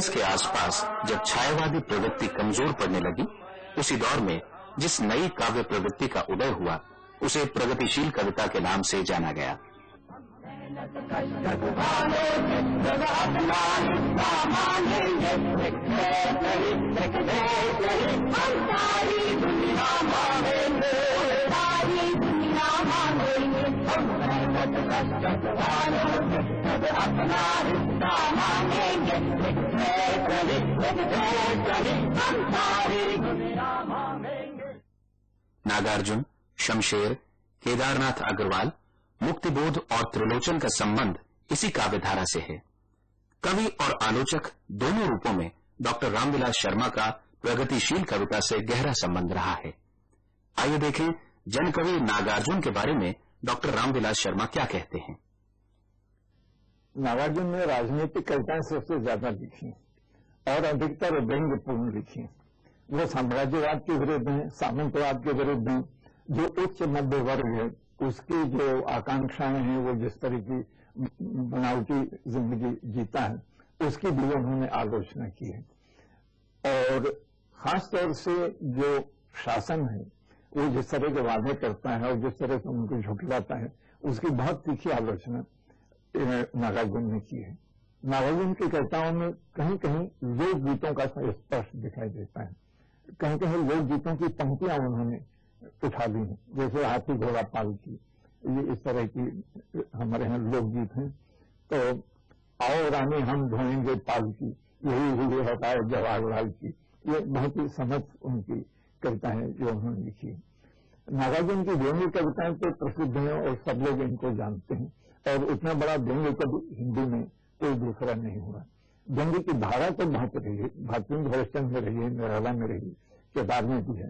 के आसपास जब छायावादी प्रवृत्ति कमजोर पड़ने लगी, उसी दौर में जिस नई काव्य प्रवृत्ति का उदय हुआ उसे प्रगतिशील कविता के नाम से जाना गया। नागार्जुन, शमशेर, केदारनाथ अग्रवाल, मुक्तिबोध और त्रिलोचन का संबंध इसी काव्यधारा से है। कवि और आलोचक दोनों रूपों में डॉक्टर रामविलास शर्मा का प्रगतिशील कविता से गहरा संबंध रहा है। आइए देखें जनकवि नागार्जुन के बारे में डॉक्टर रामविलास शर्मा क्या कहते हैं। नागार्जुन ने राजनीतिक कविताएं सबसे ज्यादा लिखी और अधिकतर व्यंग्यपूर्ण लिखी। वो साम्राज्यवाद के विरुद्ध हैं, सामंतवाद के विरुद्ध हैं। जो उच्च मध्य वर्ग है उसकी जो आकांक्षाएं हैं, वो जिस तरह की बनावटी जिंदगी जीता है उसकी भी उन्होंने आलोचना की है। और खासतौर से जो शासन है वो जिस तरह के वादे करता है और जिस तरह से उनको झुठलाता है उसकी बहुत तीखी आलोचना नागार्जुन ने की है। नागार्जुन की कविताओं में कहीं कहीं लोकगीतों का स्पर्श दिखाई देता है, कहीं कहीं लोकगीतों की पंक्तियां उन्होंने उठा ली हैं, जैसे हाथी घोड़ा पाल की, ये इस तरह की हमारे यहाँ लोकगीत हैं। तो आओ रानी हम ढोएंगे पाल की, यही हुई होता है जवाहरलाल की, ये बहुत ही समझ उनकी कविता है जो उन्होंने लिखी है। नागार्जुन की व्यंग्य कविताएं तो प्रसिद्ध हैं और सब लोग इनको जानते हैं, और उतना बड़ा व्यंग्य कभी हिंदी में कोई दूसरा नहीं हुआ। व्यंग्य की धारा तो बहुत रही है, भारतीय हरिश्चंद्र में रही है, निराला में रही, केदार में भी है,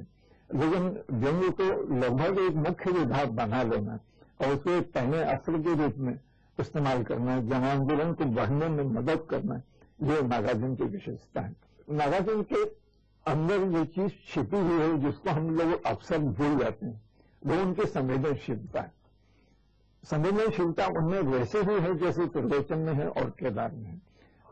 लेकिन व्यंग्य को लगभग एक मुख्य विभाग बना लेना और उसे पहले अस्त्र के रूप में इस्तेमाल करना, जन आंदोलन को बढ़ने में मदद करना, ये नागार्जुन की विशेषता है। नागार्जुन के अंदर जो चीज छिपी हुई है जिसको हम लोग अक्सर भूल जाते हैं, वो उनकी संवेदनशीलता है। संवेदनशीलता उनमें वैसे ही है जैसे त्रिलोचन में है और केदार में है।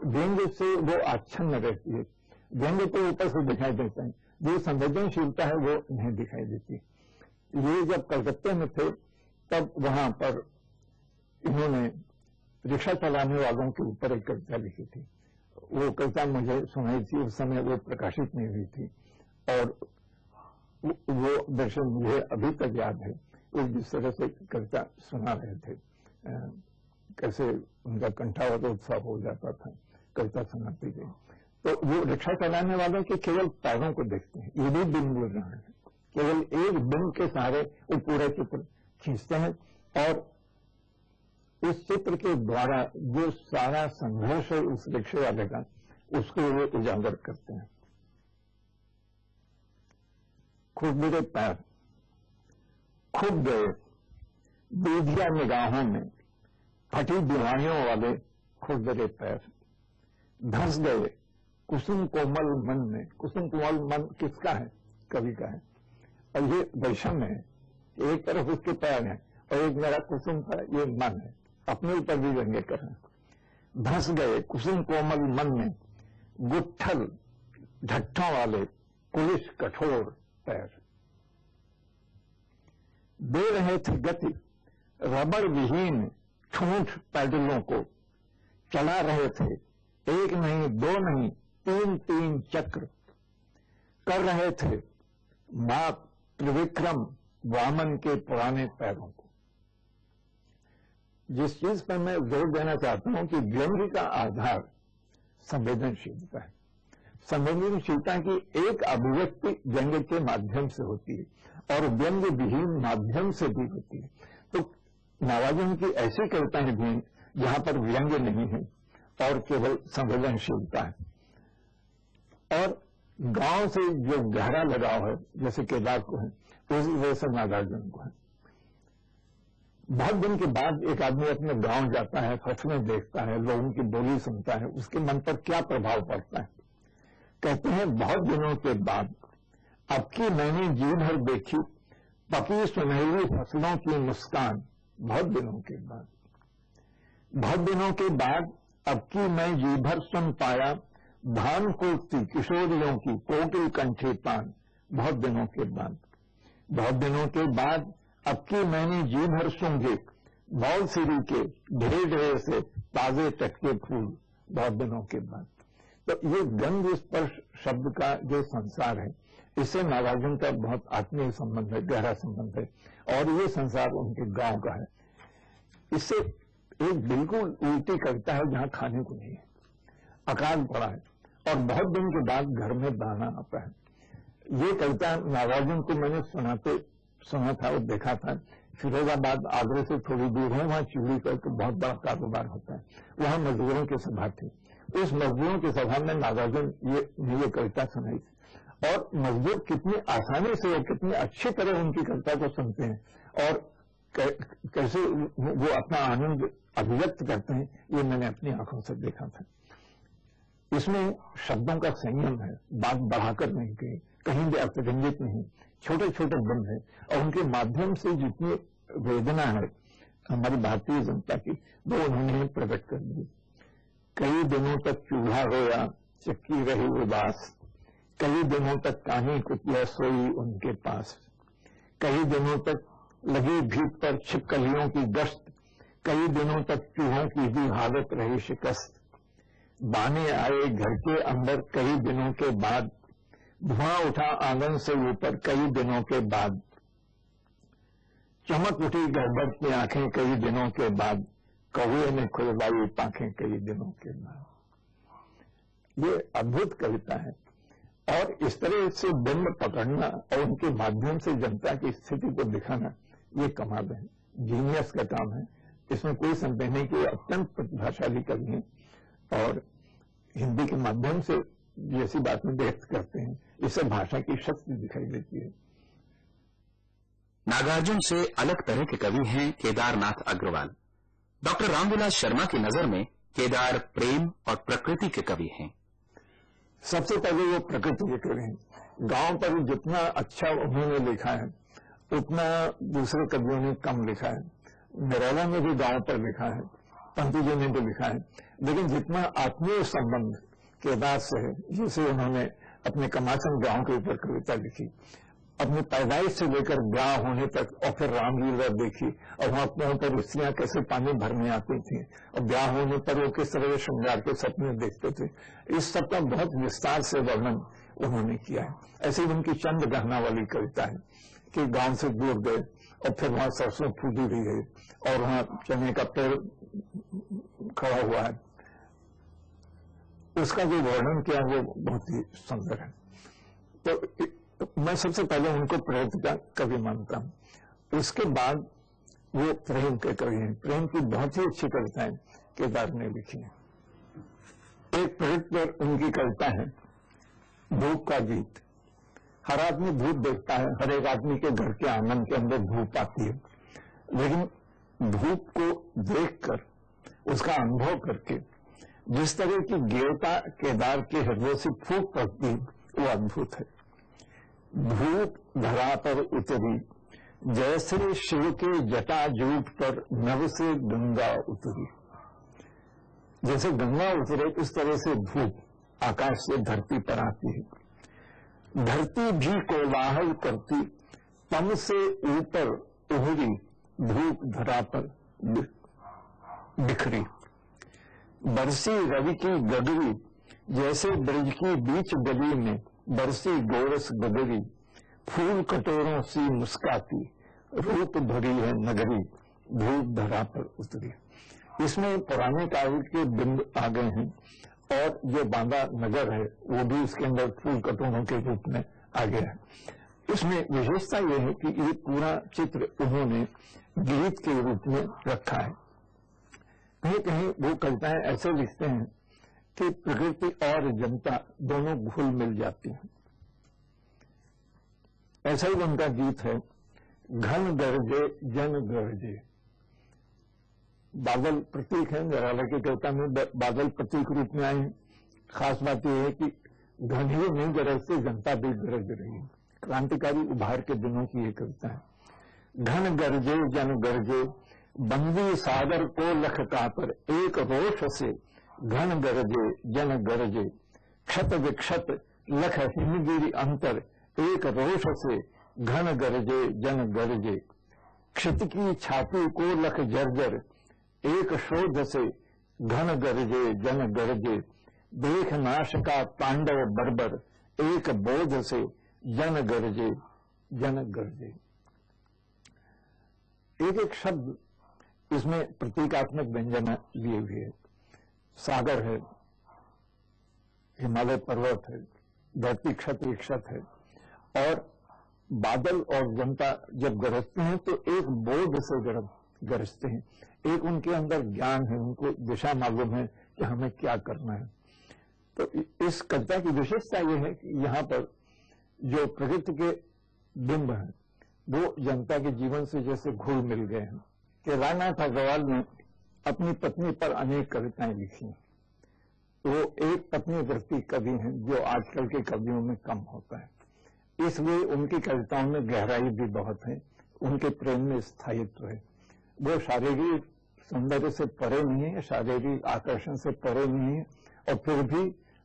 व्यंग्य से वो आच्छन्न रहती है, व्यंग्य तो ऊपर से दिखाई देता है, जो संवेदनशीलता है वो नहीं दिखाई देती। ये जब कलकत्ते में थे तब वहां पर इन्होंने रिक्शा चलाने वालों के ऊपर एक कविता लिखी थी। वो कविता मुझे सुनाई थी, उस समय वो प्रकाशित नहीं हुई थी, और वो दर्शन मुझे अभी तक याद है। वो जिस तरह से कविता सुना रहे थे, कैसे उनका कंठावरोत्सव हो जाता था कविता सुनाती गई। तो वो रिक्शा चलाने वालों के केवल पैरों को देखते हैं, ये भी बिन बोल रहा है, केवल एक बिन के सहारे वो पूरा चित्र खींचते हैं और उस चित्र के द्वारा जो सारा संघर्ष है उस रिक्शे वाले का, उसको वो उजागर करते हैं। खुरदरे पैर खुद गए दूधिया निगाहों में, फटी दीवानियों वाले खुरदरे पैर, धंस गए कुसुम कोमल मन में। कुसुम कोमल मन किसका है? कवि का है, और ये वैषम्य है, एक तरफ उसके पैर हैं और एक मेरा कुसुम का ये मन है, अपने ऊपर भी व्यंग्य कर। धंस गए कुसुम कोमल मन में, गुट्ठल ढट्ठों वाले कुलिश कठोर पैर, दे रहे थे गति रबड़ विहीन ठूंठ पैडलों को, चला रहे थे एक नहीं दो नहीं तीन तीन चक्र, कर रहे थे मात त्रिविक्रम वामन के पुराने पैरों को। जिस चीज पर मैं जोर देना चाहता हूं कि व्यंग्य का आधार संवेदनशीलता है। संवेदनशीलता की एक अभिव्यक्ति व्यंग्य के माध्यम से होती है और व्यंग्य विहीन माध्यम से भी होती है। तो नागार्जुन की ऐसी कविताएं भी जहां पर व्यंग्य नहीं है और केवल संवेदनशीलता है। और गांव से जो गहरा लगाव है, जैसे केदार को है, उस वजह से नागार्जुन को है। बहुत दिन के बाद एक आदमी अपने गांव जाता है, फसलें देखता है, लोगों की बोली सुनता है, उसके मन पर क्या प्रभाव पड़ता है। कहते हैं बहुत दिनों के बाद अब की मैंने जी भर देखी पकी सुनहरी फसलों की मुस्कान। बहुत दिनों के बाद, बहुत दिनों के बाद अब की मैं जी भर सुन पाया धान कोटती किशोरियों की कोकिल कंठे पान। बहुत दिनों के बाद, बहुत दिनों के बाद अब की मैंने जी भर सूंघे मौल सिरी के ढेर ढेर से ताजे टटके फूल। बहुत दिनों के बाद। तो ये गंध स्पर्श शब्द का जो संसार है, इससे नागार्जुन का बहुत आत्मीय संबंध है, गहरा संबंध है, और ये संसार उनके गांव का है। इससे एक बिल्कुल उल्टी कविता है जहां खाने को नहीं है, अकाल पड़ा है और बहुत दिन के बाद घर में दाना आता है। ये कविता नागार्जुन को मैंने सुना था और देखा था। फिरोजाबाद आगरे से थोड़ी दूर है, वहां चूड़ी का तो बहुत बड़ा कारोबार होता है। वहां मजदूरों की सभा थी। उस मजदूरों की सभा में नागार्जुन ये कविता सुनाई थी। और मजदूर कितनी आसानी से और कितनी अच्छी तरह उनकी कविता को सुनते हैं और कैसे वो अपना आनंद अभिव्यक्त करते हैं, ये मैंने अपनी आंखों से देखा था। इसमें शब्दों का संयम है, बात बढ़ाकर नहीं कही, कहीं भी अर्थगंजित नहीं, छोटे छोटे बंद है, और उनके माध्यम से जितनी वेदना है हमारी भारतीय जनता की, वो उन्होंने प्रकट कर दी। कई दिनों तक चूल्हा रोया, चक्की रही उदास, कई दिनों तक कान्ही कुतिया सोई उनके पास, कई दिनों तक लगी भीत पर छिपकलियों की गश्त, कई दिनों तक चूहों की भी हालत रही शिकस्त। बाने आए घर के अंदर कई दिनों के बाद, धुआं उठा आंगन से ऊपर कई दिनों के बाद, चमक उठी गड़बड़ की आंखें कई दिनों के बाद, कौवे ने खुलवाई पांखें कई दिनों के बाद। ये अद्भुत कविता है और इस तरह से बिंब पकड़ना और उनके माध्यम से जनता की स्थिति को दिखाना, ये कमाल है, जीनियस का काम है। इसमें कोई संदेह नहीं कि अत्यंत प्रतिभाशाली कवि हैं और हिंदी के माध्यम से जैसी बातें व्यक्त करते हैं, इससे भाषा की शक्ति दिखाई देती है। नागार्जुन से अलग तरह के कवि हैं केदारनाथ अग्रवाल। डॉक्टर रामविलास शर्मा की नजर में केदार प्रेम और प्रकृति के कवि हैं। सबसे पहले वो प्रकृति के कवि हैं। गांव पर जितना अच्छा उन्होंने लिखा है उतना दूसरे कवियों ने कम लिखा है। निराला ने भी गांव पर लिखा है, पंत जी ने भी लिखा है, लेकिन जितना आत्मीय संबंध केदार से है, जिसे उन्होंने अपने कमासन गांव के ऊपर कविता लिखी, अपनी पैदाइश से लेकर ब्याह होने तक, और फिर रामलीला देखी, और वहां कुओं पर स्त्रियां कैसे पानी भरने आती थी, और ब्याह होने पर वो किस तरह श्रृंगार के सपने देखते थे, इस सब का बहुत विस्तार से वर्णन उन्होंने किया है। ऐसी उनकी चंद गहना वाली कविता है कि गांव से दूर गए और फिर वहां सरसों फूटी हुई है और वहां चने का पेड़ खड़ा हुआ है, उसका जो वर्णन किया वो बहुत ही सुंदर है। तो मैं सबसे पहले उनको प्रकृति का कवि मानता हूं। उसके बाद वो प्रेम के कवि हैं। प्रेम की बहुत ही अच्छी कविताएं केदार ने लिखी हैं। एक प्रकृति पर उनकी कविता है धूप का गीत। हर आदमी धूप देखता है, हर एक आदमी के घर के आंगन के अंदर धूप आती है, लेकिन धूप को देखकर, उसका अनुभव करके जिस तरह की गेयता केदार के हृदय से फूट पड़ती वो अद्भुत है। धूप धरा पर उतरी जैसे शिव के जटाजूट पर नभ से गंगा उतरी। जैसे गंगा उतरे उस तरह से धूप आकाश से धरती पर आती है। धरती भी कोलाहल करती, तम से ऊपर उभरी धूप धरा पर बिखरी। बरसी रवि की गगरी जैसे ब्रज की बीच गली में बरसी गोरस गगरी। फूल कटोरों सी मुस्काती रूप भरी है नगरी, धूप धरा पर उतरी। इसमें पुराने काल के बिंब आ गए हैं और जो बांदा नगर है वो भी इसके अंदर फूल कटोरों के रूप में आ गया है। इसमें विशेषता यह है कि ये पूरा चित्र उन्होंने गीत के रूप में रखा है। कहीं कहीं वो कविताएं ऐसे लिखते हैं कि प्रकृति और जनता दोनों घुल मिल जाती हैं। ऐसा ही उनका गीत है, घन गरजे जन गरजे। बादल प्रतीक है, निराला की कविता में बादल प्रतीक रूप में आए। खास बात यह है कि घन ही नहीं गरजते, जनता भी गरज रही है। क्रांतिकारी उभार के दिनों की ये कविता है। घन गरजे जन गरजे, बंदी सागर को लख कापर, एक रोष से घन गरजे जन गरजे, क्षत विक्षत लख हिमगिरि अंतर, एक रोष से घन गरजे जन गरजे, क्षित की छाती को लख जर्जर, एक शोध से घन गरजे जन गरजे, देख नाश का तांडव बर्बर, एक बोध से जन गरजे जन गरजे। एक एक शब्द इसमें प्रतीकात्मक व्यंजन लिए हुए है। सागर है, हिमालय पर्वत है, धरती क्षत विक्षत है, और बादल और जनता जब गरजते हैं तो एक बोध से गरजते हैं। एक उनके अंदर ज्ञान है, उनको दिशा मालूम है कि हमें क्या करना है। तो इस कविता की विशेषता यह है कि यहाँ पर जो प्रकृति के बिंब हैं वो जनता के जीवन से जैसे घुल मिल गए हैं। केदारनाथ अग्रवाल ने अपनी पत्नी पर अनेक कविताएं लिखी। वो एक पत्नी वृत्ति कवि हैं जो आजकल के कवियों में कम होता है, इसलिए उनकी कविताओं में गहराई भी बहुत है, उनके प्रेम में स्थायित्व है। वो शारीरिक सौंदर्य से परे नहीं है, शारीरिक आकर्षण से परे नहीं है, और फिर भी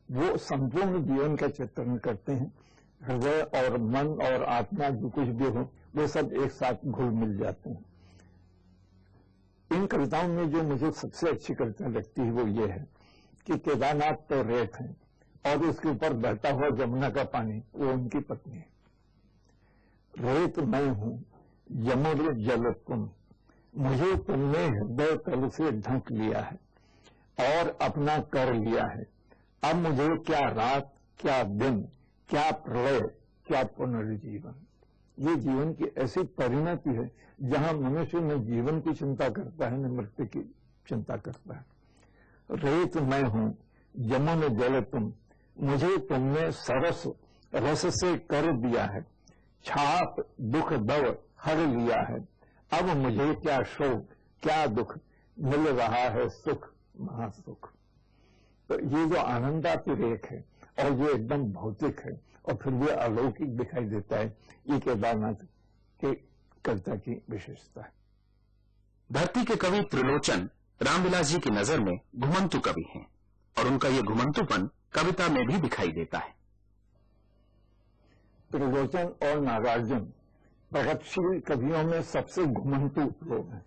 वो संपूर्ण जीवन का चित्रण करते हैं। हृदय और मन और आत्मा जो कुछ भी हो वो सब एक साथ घुल मिल जाते हैं। इन कविताओं में जो मुझे सबसे अच्छी कविता लगती है वो ये है कि केदारनाथ तो रेत है और उसके ऊपर बहता हुआ जमुना का पानी वो उनकी पत्नी है। रेत मैं हूं, यमुना जल तुम, मुझे तुमने हृदय तल से ढक लिया है और अपना कर लिया है। अब मुझे क्या रात, क्या दिन, क्या प्रलय, क्या पुनर्जीवन। ये जीवन की ऐसी परिणति है जहां मनुष्य न जीवन की चिंता करता है न मृत्यु की चिंता करता है। रेत मैं हूं, यमुना जल तुम, मुझे तुमने सरस रस से कर दिया है, छाप दुख दव हर लिया है। अब मुझे क्या शोक, क्या दुख, मिल रहा है सुख महासुख। तो ये जो आनंदातिरेक है और ये एकदम भौतिक है और फिर ये अलौकिक दिखाई देता है, ये केदारनाथ के कविता की विशेषता है। धरती के कवि त्रिलोचन रामविलास जी की नजर में घुमंतु कवि हैं और उनका ये घुमंतुपन कविता में भी दिखाई देता है। त्रिलोचन और नागार्जुन प्रगतिशील कवियों में सबसे घुमंतु लोग हैं।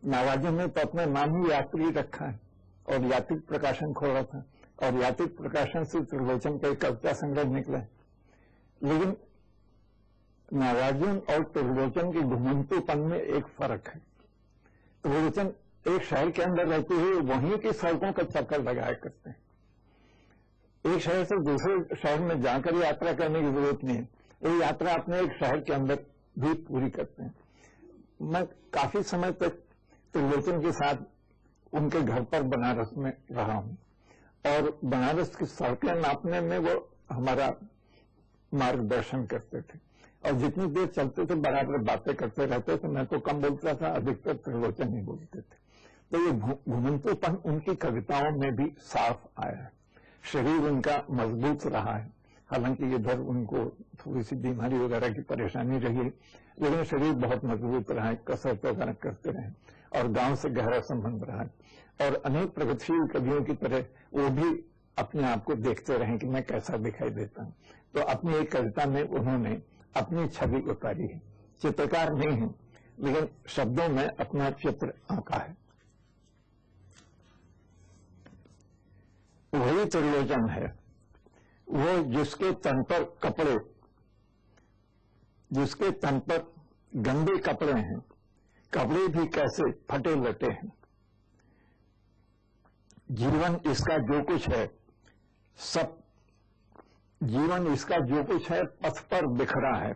नागार्जुन ने तो अपना नाम ही यात्री रखा है और यात्रिक प्रकाशन खोला था और यात्रिक प्रकाशन से त्रिलोचन का एक कविता संग्रह निकला। लेकिन नागार्जुन और त्रिलोचन के घुमंतुपन में एक फर्क है। त्रिलोचन एक शहर के अंदर रहते हुए वहीं की सड़कों का चक्कर लगाया करते हैं। एक शहर से दूसरे शहर में जाकर यात्रा करने की जरूरत नहीं है, वो यात्रा अपने एक शहर के अंदर भी पूरी करते हैं। मैं काफी समय तक त्रिलोचन के साथ उनके घर पर बनारस में रहा हूं और बनारस की सड़कें नापने में वो हमारा मार्गदर्शन करते थे और जितनी देर चलते थे बराबर बातें करते रहते थे। मैं तो कम बोलता था, अधिकतर त्रिलोचन ही बोलते थे। तो ये घुमंतुपन उनकी कविताओं में भी साफ आया है। शरीर उनका मजबूत रहा है, हालांकि इधर उनको थोड़ी सी बीमारी वगैरह की परेशानी रही, लेकिन शरीर बहुत मजबूत रहा है, कसरत वगैरह करते रहे और गांव से गहरा संबंध रहा है। और अनेक प्रगतिशील कवियों की तरह वो भी अपने आप को देखते रहे कि मैं कैसा दिखाई देता हूं। तो अपनी एक कविता में उन्होंने अपनी छवि उतारी है। चित्रकार नहीं है लेकिन शब्दों में अपना चित्र आंका है। वही त्रिलोचन है वो जिसके तन पर कपड़े, जिसके तन पर गंदे कपड़े हैं, कपड़े भी कैसे फटे लटे हैं। जीवन इसका जो कुछ है सब, जीवन इसका जो कुछ है पथ पर बिखरा है,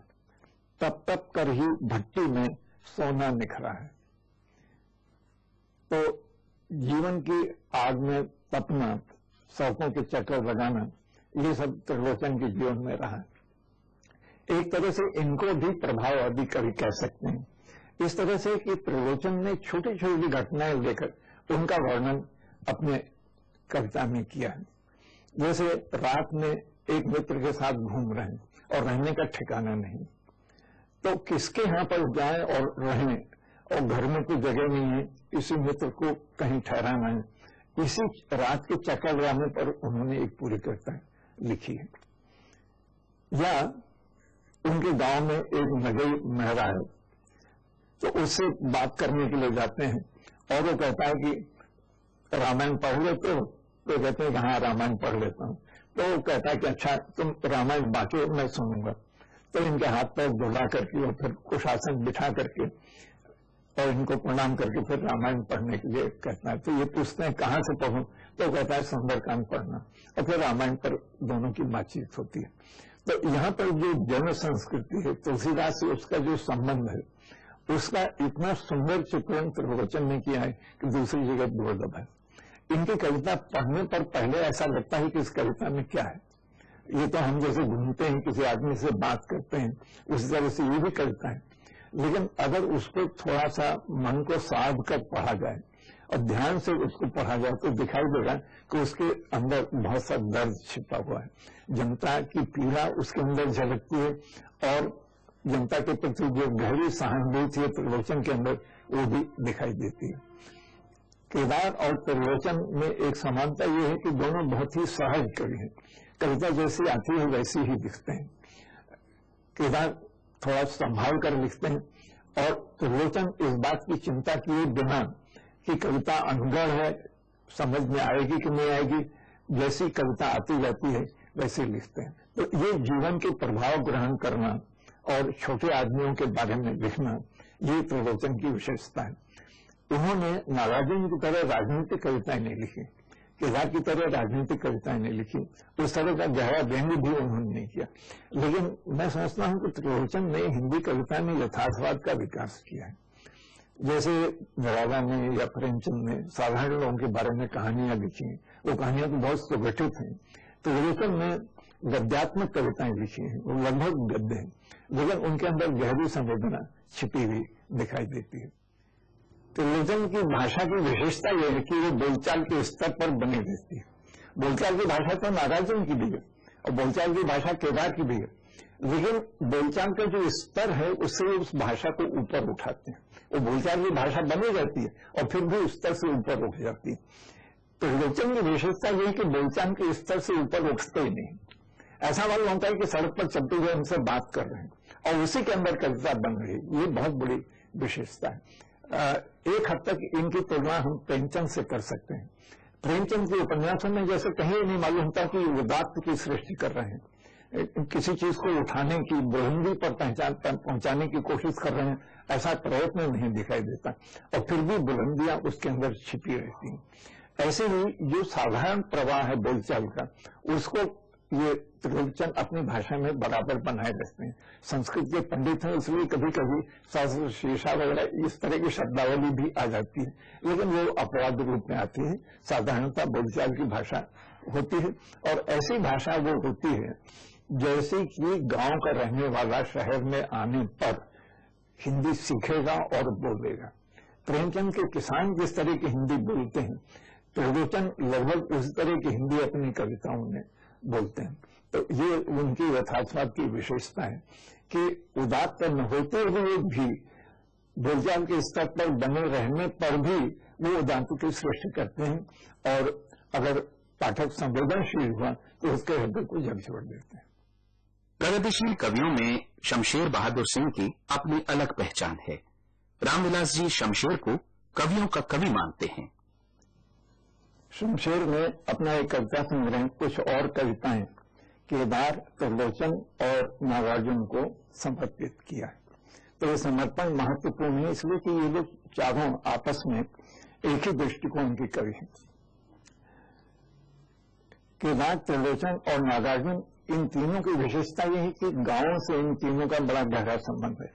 तप तप कर ही भट्टी में सोना निखरा है। तो जीवन की आग में तपना, सड़कों के चक्कर लगाना, ये सब त्रिलोचन के जीवन में रहा है। एक तरह से इनको भी प्रभाववादी कवि कह सकते हैं, इस तरह से कि त्रिलोचन ने छोटी छोटी घटनाएं लेकर उनका वर्णन अपने कविता में किया है। जैसे रात में एक मित्र के साथ घूम रहे हैं और रहने का ठिकाना नहीं, तो किसके यहां पर जाएं और रहें, और घर में कोई जगह नहीं है, इसी मित्र को कहीं ठहराना है। इसी रात के चक्कर लगाने पर उन्होंने एक पूरी कविता लिखी है। या उनके गांव में एक नगई मेहरा है, तो उससे बात करने के लिए जाते हैं और वो कहता है कि रामायण पढ़ लेते हो? तो कहते हैं कि हाँ रामायण पढ़ लेता हूं। तो वो कहता है कि अच्छा तुम रामायण बाकी मैं सुनूंगा। तो इनके हाथ पैर धुला करके और फिर कुशासन बिठा करके और इनको प्रणाम करके फिर रामायण पढ़ने के लिए कहता है। तो ये पूछते हैं कहाँ से पढ़ूं? तो कहता है सुंदरकांड पढ़ना, और फिर रामायण पर दोनों की बातचीत होती है। तो यहाँ पर जो जन संस्कृति है, तुलसीदास से उसका जो संबंध है, उसका इतना सुंदर चित्रण त्रिलोचन ने किया है कि दूसरी जगह दुर्लभ है। इनकी कविता पढ़ने पर पहले ऐसा लगता है कि इस कविता में क्या है। ये तो हम जैसे घूमते हैं, किसी आदमी से बात करते हैं, उसी तरह से ये भी कविता है। लेकिन अगर उसको थोड़ा सा मन को साध कर पढ़ा जाए और ध्यान से उसको पढ़ा जाए तो दिखाई देगा कि उसके अंदर बहुत सा दर्द छिपा हुआ है। जनता की पीड़ा उसके अंदर झलकती है और जनता के प्रति जो गहरी सहानुभूति है त्रिलोचन के अंदर, वो भी दिखाई देती है। केदार और त्रिलोचन में एक समानता ये है कि दोनों बहुत ही सहज कवि हैं। कविता जैसी आती है वैसी ही लिखते हैं। केदार थोड़ा संभाल कर लिखते हैं और त्रिलोचन इस बात की चिंता किए बिना कि कविता अनगढ़ है, समझ में आएगी कि नहीं आएगी, जैसी कविता आती जाती है वैसे लिखते हैं। तो ये जीवन के प्रभाव ग्रहण करना और छोटे आदमियों के बारे में लिखना, ये त्रिलोचन की विशेषता है। उन्होंने नागार्जुन की तरह राजनीतिक कविताएं नहीं लिखी, केदार की तरह राजनीतिक कविताएं नहीं लिखी, उस तरह का गहरा व्यंग्य भी उन्होंने नहीं किया। लेकिन मैं समझता हूं कि त्रिलोचन ने हिंदी कविता में यथार्थवाद का विकास किया है। जैसे निराला ने या प्रेमचंद ने साधारण लोगों के बारे में कहानियां लिखी हैं, वो कहानियां तो बहुत सुगठित हैं। त्रिलोचन ने गद्यात्मक कविताएं लिखी हैं, वो लगभग गद्य हैं, लेकिन उनके अंदर गहरी संवेदना छिपी हुई दिखाई देती है। त्रिलोचन की भाषा की विशेषता यह है कि वो बोलचाल के स्तर पर बनी रहती है। बोलचाल की भाषा तो नागार्जुन की भी है और बोलचाल की भाषा केदार की भी है, लेकिन बोलचाल का जो स्तर है उससे उस भाषा को ऊपर उठाते हैं। वो बोलचाल की भाषा बनी रहती है और फिर भी उस स्तर से ऊपर उठ जाती है। त्रिलोचन की विशेषता यह है कि बोलचाल के स्तर से ऊपर उठते ही नहीं। ऐसा मालूम होता है कि सड़क पर चलते हुए उनसे बात कर रहे हैं और उसी के अंदर कविता बन रही है। ये बहुत बड़ी विशेषता है। एक हद तक इनकी तुलना हम प्रेमचंद से कर सकते हैं। प्रेमचंद के उपन्यासों में जैसे कहीं नहीं मालूम होता कि उदात्त की सृष्टि कर रहे हैं, किसी चीज को उठाने की, बुलंदी पर पहुंचाने की कोशिश कर रहे हैं, ऐसा प्रयत्न नहीं दिखाई देता और फिर भी बुलंदियां उसके अंदर छिपी रहती हैं। ऐसे ही जो साधारण प्रवाह है बोलचाल का, उसको ये त्रिलोचन अपनी भाषा में बराबर बनाए रखते हैं। संस्कृत के पंडित हैं, इसलिए कभी कभी शास्त्र शीर्षा वगैरह इस तरह की शब्दावली भी आ जाती है, लेकिन वो अपवाद रूप में आती है। साधारणतः बोलचाल की भाषा होती है और ऐसी भाषा वो होती है जैसे कि गांव का रहने वाला शहर में आने पर हिंदी सीखेगा और बोलेगा। प्रेमचंद के किसान जिस तरह की हिंदी बोलते हैं, त्रिलोचन लगभग उसी तरह की हिंदी अपनी कविताओं में बोलते हैं। तो ये उनकी यथार्थवाद की विशेषता है कि उदात्त न होते हुए भी बोलचाल के स्तर पर बने रहने पर भी वो उदात्त की सृष्टि करते हैं और अगर पाठक संवेदनशील हुआ तो उसके हृदय को झकझोर देते हैं। प्रगतिशील कवियों में शमशेर बहादुर सिंह की अपनी अलग पहचान है। रामविलास जी शमशेर को कवियों का कवि मानते हैं। शमशेर ने अपना एक कविता संग्रह कुछ और कविताएं केदार, त्रिलोचन और नागार्जुन को समर्पित किया है। तो ये समर्पण महत्वपूर्ण है, इसलिए कि ये लोग चारों आपस में एक ही दृष्टिकोण के कवि हैं। केदार, त्रिलोचन और नागार्जुन, इन तीनों की विशेषता यह है कि गांव से इन तीनों का बड़ा गहरा संबंध है।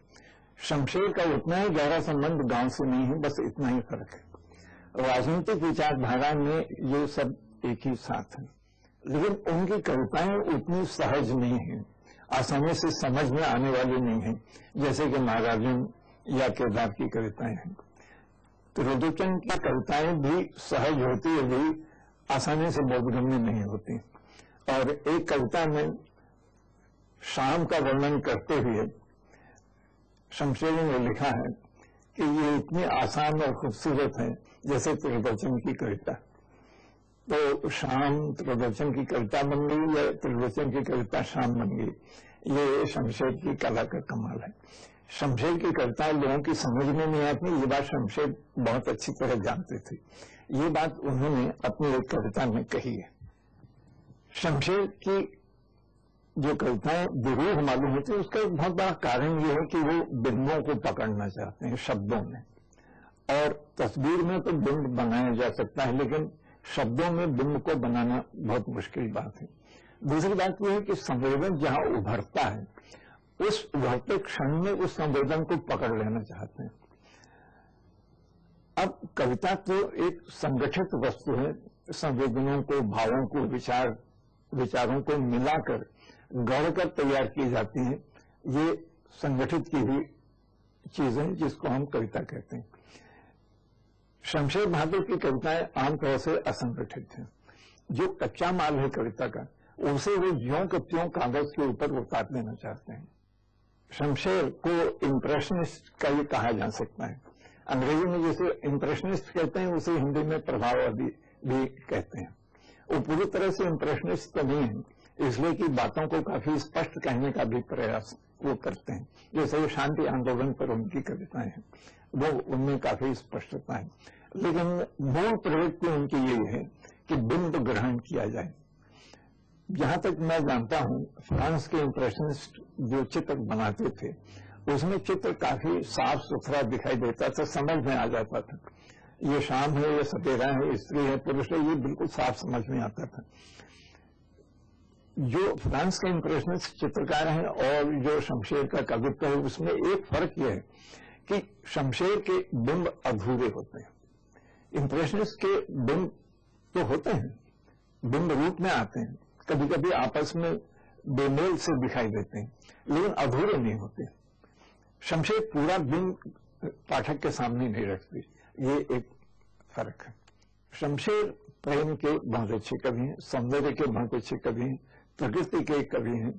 शमशेर का उतना ही गहरा संबंध गांव से नहीं है, बस इतना ही फर्क है। राजनीतिक विचारधारा में ये सब एक ही साथ है, लेकिन उनकी कविताएं उतनी सहज नहीं हैं, आसानी से समझ में आने वाली नहीं है, जैसे कि नागार्जुन या केदार की कविताएं हैं। त्रिलोचन की कविताएं भी सहज होती है, भी आसानी से बोधगम्य नहीं होती। और एक कविता में शाम का वर्णन करते हुए शमशेर ने लिखा है कि ये इतनी आसान और खूबसूरत है जैसे त्रिलोचन की कविता। तो शाम त्रिलोचन की कविता बन गई या त्रिलोचन की कविता शाम बन गई, ये शमशेर की कला का कमाल है। शमशेर की कविताएं लोगों की समझ में नहीं आती, ये बात शमशेर बहुत अच्छी तरह जानते थे। ये बात उन्होंने अपनी एक कविता में कही है। शमशेर की जो कविताएं विरूढ़ मालूम होती है, उसका एक बहुत बड़ा कारण ये है कि वो बिंबों को पकड़ना चाहते हैं शब्दों में, और तस्वीर में तो बिंब बनाया जा सकता है, लेकिन शब्दों में बिंब को बनाना बहुत मुश्किल बात है। दूसरी बात यह है कि संवेदन जहां उभरता है, उस उभरते क्षण में उस संवेदन को पकड़ लेना चाहते हैं। अब कविता तो एक संगठित वस्तु है, संवेदनों को, भावों को, विचारों को मिलाकर गढ़कर तैयार की जाती है। ये संगठित की हुई चीज है जिसको हम कविता कहते हैं। शमशेर बहादुर की कविताएं आमतौर से असंगठित हैं। जो कच्चा माल है कविता का, उसे वो ज्यों के त्यों कागज के ऊपर उतार देना चाहते हैं। शमशेर को इम्प्रेशनिस्ट का ये कहा जा सकता है। अंग्रेजी में जैसे इम्प्रेशनिस्ट कहते हैं, उसे हिंदी में प्रभाववादी भी कहते हैं। वो पूरी तरह से इम्प्रेशनिस्ट तो नहीं है, इसलिए कि बातों को काफी स्पष्ट कहने का भी प्रयास वो करते हैं। जैसे वो शांति आंदोलन पर उनकी कविताएं हैं, वो उनमें काफी स्पष्टता है, लेकिन मूल प्रवृत्ति उनकी यही है कि बिंब ग्रहण किया जाए। जहां तक मैं जानता हूं, फ्रांस के इम्प्रेशनिस्ट जो चित्र बनाते थे, उसमें चित्र काफी साफ सुथरा दिखाई देता था, समझ में आ जाता था। ये शाम है, ये सपेरा है, स्त्री है, पुरुष है, ये बिल्कुल साफ समझ में आता था। जो फ्रांस के इम्प्रेशनिस्ट चित्रकार हैं और जो शमशेर का कवित्व है, उसमें एक फर्क यह है कि शमशेर के बिंब अधूरे होते हैं। इम्प्रेशनिस्ट के बिंब तो होते हैं, बिंब रूप में आते हैं, कभी कभी आपस में बेमेल से दिखाई देते हैं, लेकिन अधूरे नहीं होते। शमशेर पूरा बिंब पाठक के सामने नहीं रखती, ये एक फर्क है। शमशेर प्रेम के बहुत अच्छे कवि हैं, सौंदर्य के बहुत अच्छे कवि हैं, प्रकृति के कवि हैं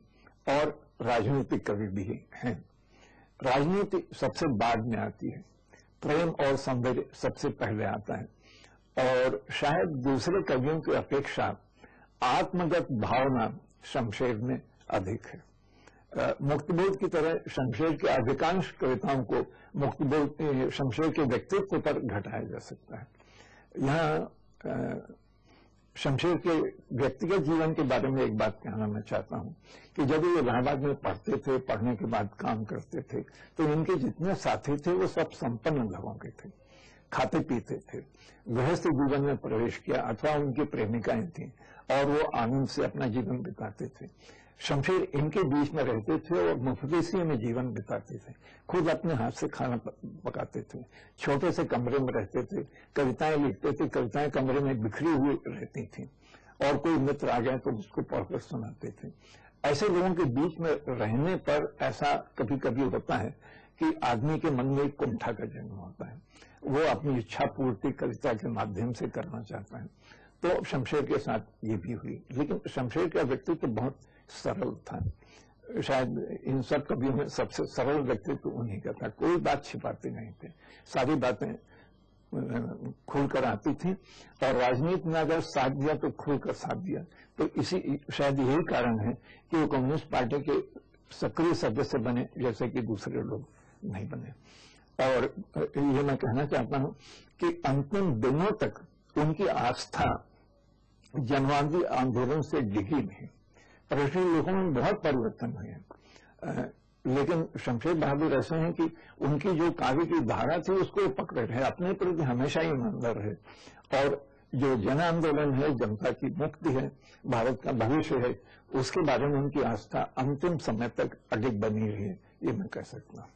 और राजनीतिक कवि भी हैं। राजनीति सबसे बाद में आती है, प्रेम और सौंदर्य सबसे पहले आता है, और शायद दूसरे कवियों की अपेक्षा आत्मगत भावना शमशेर में अधिक है। मुक्तिबोध की तरह शमशेर के अधिकांश कविताओं को मुक्तिबोध शमशेर के व्यक्तित्व पर घटाया जा सकता है। यहाँ शमशेर के व्यक्तिगत जीवन के बारे में एक बात कहना मैं चाहता हूँ कि जब ये इलाहाबाद में पढ़ते थे, पढ़ने के बाद काम करते थे, तो इनके जितने साथी थे वो सब संपन्न लोगों के थे, खाते पीते थे, गृहस्थ जीवन में प्रवेश किया अथवा उनकी प्रेमिकाएं थीं और वो आनंद से अपना जीवन बिताते थे। शमशेर इनके बीच में रहते थे और मुफलिसी में जीवन बिताते थे, खुद अपने हाथ से खाना पकाते थे, छोटे से कमरे में रहते थे, कविताएं लिखते थे, कविताएं कमरे में बिखरी हुई रहती थी और कोई मित्र आ गया तो उसको पढ़कर सुनाते थे। ऐसे लोगों के बीच में रहने पर ऐसा कभी कभी होता है कि आदमी के मन में एक कुंठा का जन्म होता है, वो अपनी इच्छा पूर्ति कविता के माध्यम से करना चाहता है। तो शमशेर के साथ ये भी हुई, लेकिन शमशेर का व्यक्तित्व बहुत सरल था। शायद इन सब कवियों में सबसे सरल व्यक्तित्व उन्हीं का था, कोई बात छिपाते नहीं थे, सारी बातें खुलकर आती थी, और राजनीति में अगर साथ दिया तो खुलकर साथ दिया। तो इसी शायद यही कारण है कि वो कम्युनिस्ट पार्टी के सक्रिय सदस्य बने, जैसे कि दूसरे लोग नहीं बने। और ये मैं कहना चाहता हूं कि अंतिम दिनों तक उनकी आस्था जनवादी आंदोलन से डिगी नहीं। प्रदेशी लोगों में बहुत परिवर्तन हुए हैं, लेकिन शमशेर बहादुर ऐसे हैं कि उनकी जो काव्य की धारा थी उसको पकड़े रहे, अपने प्रति हमेशा ही ईमानदार रहे, और जो जन आंदोलन है, जनता की मुक्ति है, भारत का भविष्य है, उसके बारे में उनकी आस्था अंतिम समय तक अडिग बनी रही है, ये मैं कह सकता हूं।